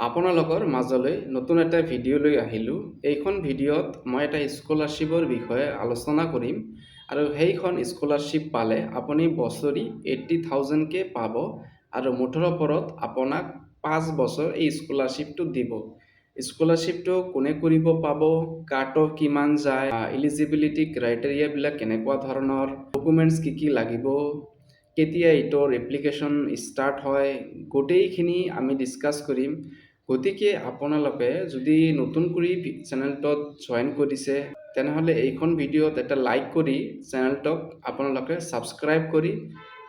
আপোনালোকৰ মাজলৈ নতুন এটা ভিডিঅ' লৈ আহিলোঁ। এইখন ভিডিঅ'ত মই এটা স্কলাৰশ্বিপৰ বিষয়ে আলোচনা কৰিম আৰু সেইখন স্কলাৰশ্বিপ পালে আপুনি বছৰি 80,000কে পাব আৰু মুঠৰ ওপৰত আপোনাক 5 বছৰ এই স্কলাৰশ্বিপটো দিব। স্কলাৰশ্বিপটো কোনে কৰিব পাব, কাট অফ কিমান যায়, এলিজিবিলিটি ক্ৰাইটেৰিয়াবিলাক কেনেকুৱা ধৰণৰ, ডকুমেণ্টছ কি লাগিব, কেতিয়া এইটোৰ এপ্লিকেশ্যন ষ্টাৰ্ট হয়, গোটেইখিনি আমি ডিছকাছ কৰিম। গতিকে আপোনালোকে যদি নতুন কৰি চেনেলটোত জইন কৰিছে তেনেহ'লে এইখন ভিডিঅ'ত এটা লাইক কৰি চেনেলটোক আপোনালোকে ছাবস্ক্ৰাইব কৰি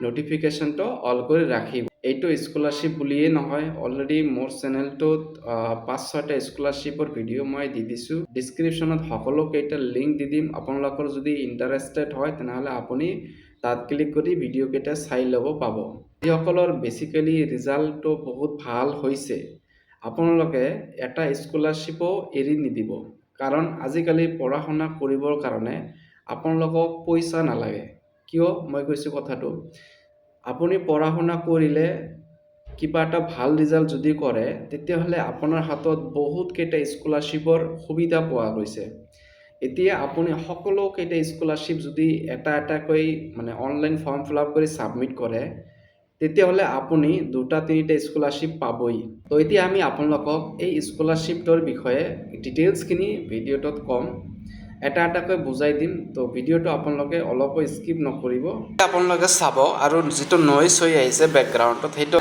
নটিফিকেশ্যনটো অল কৰি ৰাখিব। এইটো স্কলাৰশ্বিপ বুলিয়েই নহয়, অলৰেডি মোৰ চেনেলটোত 5-6টা স্কলাৰশ্বিপৰ ভিডিঅ' মই দি দিছোঁ। ডিছক্ৰিপশ্যনত সকলোকেইটা লিংক দি দিম। আপোনালোকৰ যদি ইণ্টাৰেষ্টেড হয় তেনেহ'লে আপুনি তাত ক্লিক কৰি ভিডিঅ'কেইটা চাই ল'ব পাব। যিসকলৰ বেচিকেলি ৰিজাল্টটো বহুত ভাল হৈছে আপোনালোকে এটা স্কলাৰশ্বিপো এৰি নিদিব, কাৰণ আজিকালি পঢ়া শুনা কৰিবৰ কাৰণে আপোনালোকক পইচা নালাগে। কিয় মই কৈছোঁ কথাটো, আপুনি পঢ়া শুনা কৰিলে কিবা এটা ভাল ৰিজাল্ট যদি কৰে তেতিয়াহ'লে আপোনাৰ হাতত বহুতকেইটা স্কলাৰশ্বিপৰ সুবিধা পোৱা গৈছে। এতিয়া আপুনি সকলোকেইটা স্কলাৰশ্বিপ যদি এটাকৈ অনলাইন ফৰ্ম ফিল আপ কৰি ছাবমিট কৰে তেতিয়াহ'লে আপুনি 2-3টা স্কলাৰশ্বিপ পাবই। তো এতিয়া আমি আপোনালোকক এই স্কলাৰশ্বিপটোৰ বিষয়ে ডিটেইলছখিনি ভিডিঅ'টোত ক'ম, এটাকৈ বুজাই দিম। তো ভিডিঅ'টো আপোনালোকে অলপো স্কিপ নকৰিব, আপোনালোকে চাব আৰু যিটো নইজ হৈ আহিছে বেকগ্ৰাউণ্ডত সেইটো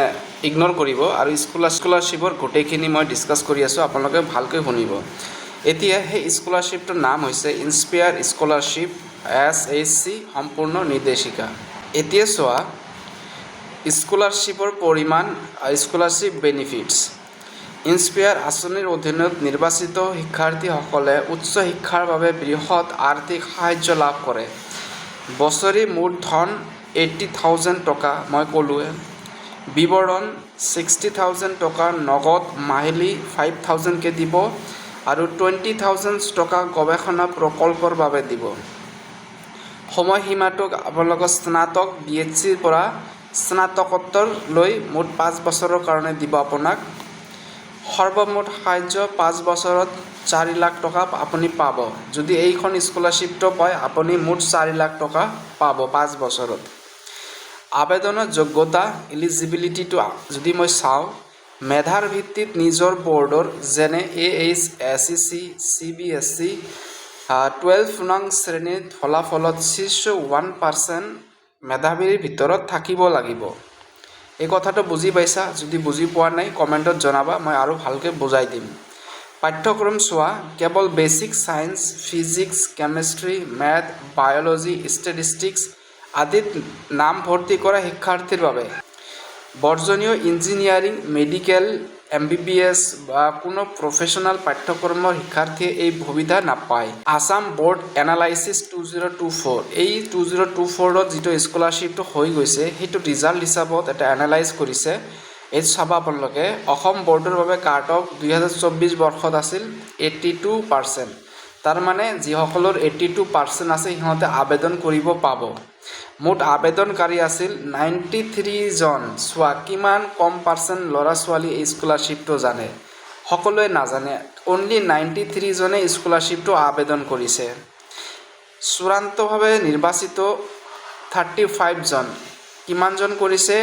ইগন'ৰ কৰিব আৰু স্কলাৰশ্বিপৰ গোটেইখিনি মই ডিছকাছ কৰি আছোঁ, আপোনালোকে ভালকৈ শুনিব। এতিয়া সেই স্কলাৰশ্বিপটোৰ নাম হৈছে ইনস্পায়াৰ স্কলাৰশ্বিপ SHC সম্পূৰ্ণ নিৰ্দেশিকা। এতিয়া চোৱা স্কলাৰশ্বিপৰ পৰিমাণ, স্কলাৰশ্বিপ বেনিফিটছ। ইনস্পায়াৰ আঁচনিৰ অধীনত নিৰ্বাচিত শিক্ষাৰ্থীসকলে উচ্চ শিক্ষাৰ বাবে বৃহৎ আৰ্থিক সাহায্য লাভ কৰে। বছৰি মুঠ ধন 80,000 টকা, মই ক'লোৱে। বিৱৰণ 60,000 টকা নগদ, মাহিলী 5,000কে দিব আৰু 20,000 টকা গৱেষণা প্ৰকল্পৰ বাবে দিব। সময়সীমাটো আপোনালোকৰ স্নাতক BHCৰ পৰা স্নাতকোত্তৰলৈ মুঠ 5 বছৰৰ কাৰণে দিব আপোনাক। সৰ্বমুঠ সাহায্য 5 বছৰত 4 লাখ টকা আপুনি পাব। যদি এইখন স্কলাৰশ্বিপটো পায় আপুনি মুঠ 4 লাখ টকা পাব 5 বছৰত। আবেদনৰ যোগ্যতা, এলিজিবিলিটিটো যদি মই চাওঁ, মেধাৰ ভিত্তিত নিজৰ বৰ্ডৰ যেনে AH, SEC, CBSC 12 নং শ্ৰেণীৰ ফলাফলত শীৰ্ষ 1% মেধাৱীৰ ভিতৰত থাকিব লাগিব। এই কথাটো বুজি পাইছা? যদি বুজি পোৱা নাই কমেণ্টত জনাবা, মই আৰু ভালকৈ বুজাই দিম। পাঠ্যক্ৰম চোৱা, কেৱল basic science, physics, chemistry, math, biology, statistics আদিত নাম ভৰ্তি কৰা শিক্ষাৰ্থীৰ বাবে। বৰ্জনীয় ইঞ্জিনিয়াৰিং, মেডিকেল, MBBS বা কোনো প্ৰফেশ্যনেল পাঠ্যক্ৰমৰ শিক্ষাৰ্থীয়ে এই সুবিধা নাপায়। আছাম বৰ্ড এনালাইচিছ 2024, এই 2024ত যিটো স্কলাৰশ্বিপটো হৈ গৈছে সেইটো ৰিজাল্ট হিচাপত এটা এনালাইজ কৰিছে। এই চাব আপোনালোকে, অসম বৰ্ডৰ বাবে কাট অফ 2024 বৰ্ষত আছিল 82%। তাৰমানে যিসকলৰ 82% আছে সিহঁতে আবেদন কৰিব পাব। মুঠ আবেদনকাৰী আছিল 93 জন। চোৱা কিমান কম পাৰ্চেণ্ট ল'ৰা ছোৱালী এই স্কলাৰশ্বিপটো জানে, সকলোৱে নাজানে। অনলি 93 জনে স্কলাৰশ্বিপটো আবেদন কৰিছে। চূড়ান্তভাৱে নিৰ্বাচিত 35 জন। কিমানজন কৰিছে?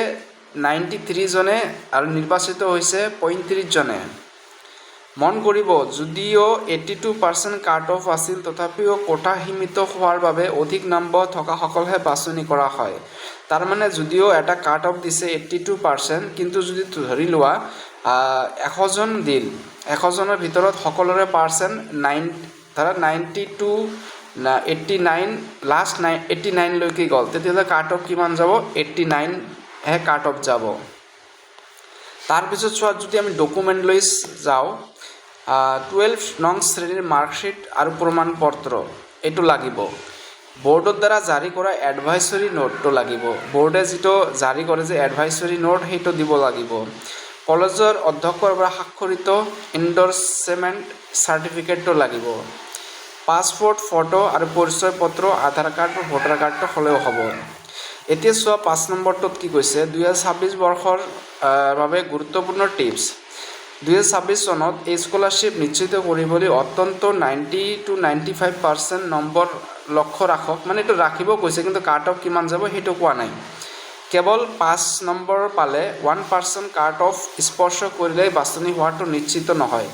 93 জনে আৰু নিৰ্বাচিত হৈছে 35 জনে। মন কৰিব, যদিও 82% কাট অফ আছিল তথাপিও কোটা সীমিত হোৱাৰ বাবে অধিক নম্বৰ থকাসকলহে বাছনি কৰা হয়। তাৰমানে যদিও এটা কাট অফ দিছে 82%, কিন্তু যদি ধৰি লোৱা 100জন দিল, 100জনৰ ভিতৰত সকলোৰে পাৰ্চেণ্ট 92 89 লাষ্ট 89লৈকে গ'ল, তেতিয়াহ'লে কাট অফ কিমান যাব? 89হে কাট অফ যাব। তাৰপিছত চোৱা, যদি আমি ডকুমেণ্ট লৈ যাওঁ, 12 নং শ্ৰেণীৰ মাৰ্কশ্বিট আৰু প্ৰমাণ পত্ৰ এইটো লাগিব। বৰ্ডৰ দ্বাৰা জাৰি কৰা এডভাইচৰী নোটটো লাগিব। বৰ্ডে যিটো জাৰি কৰে যে এডভাইচৰী নোট সেইটো দিব লাগিব। কলেজৰ অধ্যক্ষৰ পৰা স্বাক্ষৰিত এণ্ডৰ্ছমেণ্ট চাৰ্টিফিকেটটো লাগিব। পাছপোৰ্ট ফটো আৰু পৰিচয় পত্ৰ, আধাৰ কাৰ্ড বা ভোটাৰ কাৰ্ডটো হ'লেও হ'ব। এতিয়া চোৱা 5 নম্বৰটোত কি কৈছে, 2026 বৰ্ষৰ বাবে গুৰুত্বপূৰ্ণ টিপছ। 2026 চনত এই স্কলাৰশ্বিপ নিশ্চিত কৰিবলৈ অত্যন্ত 90 to 95% নম্বৰ লক্ষ্য ৰাখক, মানে এইটো ৰাখিব কৈছে, কিন্তু কাট অফ কিমান যাব সেইটো কোৱা নাই। কেৱল 5 নম্বৰ পালে 1% কাট অফ স্পৰ্শ কৰিলেই বাছনি হোৱাটো নিশ্চিত নহয়।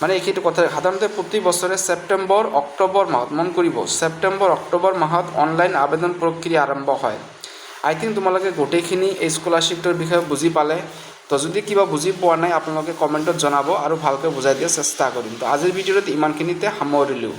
মানে এইটো কথা সাধাৰণতে প্ৰতি বছৰে ছেপ্টেম্বৰ অক্টোবৰ মাহত, মন কৰিব ছেপ্টেম্বৰ অক্টোবৰ মাহত অনলাইন আবেদন প্ৰক্ৰিয়া আৰম্ভ হয়। আই থিংক তোমালোকে গোটেইখিনি এই স্কলাৰশ্বিপটোৰ বিষয়ে বুজি পালে। তো যদি কিবা বুজি পোৱা নাই আপোনালোকে কমেণ্টত জনাব আৰু ভালকৈ বুজাই দিয়াৰ চেষ্টা কৰিম। তো আজিৰ ভিডিঅ'ত ইমানখিনিতে সামৰিলোঁ।